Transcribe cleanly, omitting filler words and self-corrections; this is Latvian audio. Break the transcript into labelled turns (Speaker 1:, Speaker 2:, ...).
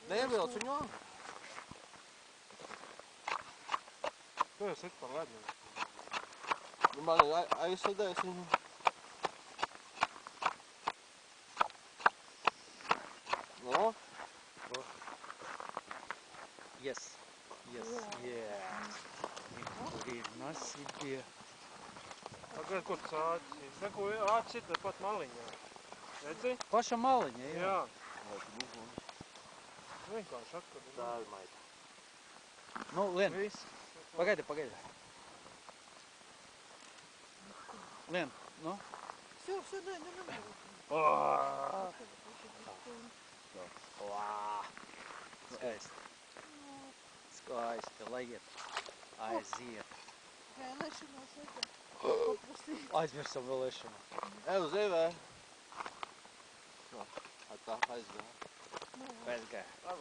Speaker 1: Neievilc viņu?
Speaker 2: Tu jau sit par ledu.
Speaker 1: Nu, man ir aizsēdējis viņu. No?
Speaker 3: Yes. Yes. Yeah. Nifrīna себе.
Speaker 2: Tagad, kur tas āķis? Saku, āķis ir pat maliņā. Redzi?
Speaker 3: Paša maliņa, jā.
Speaker 2: Jā. Vienkārši atkur.
Speaker 1: Tā ir maita.
Speaker 3: Nu, Lien,
Speaker 2: Viss.
Speaker 3: pagaidi. Lien, nu.
Speaker 4: Все, дай, не.
Speaker 3: Skaisti, lai iet. Aiziet.
Speaker 4: Vēlēšanās vajag paprasīt.
Speaker 3: Aizmirsam vēlēšanu.
Speaker 1: Ej uz zivē. Tā aizgāja.
Speaker 3: Aizgāja.
Speaker 2: Tā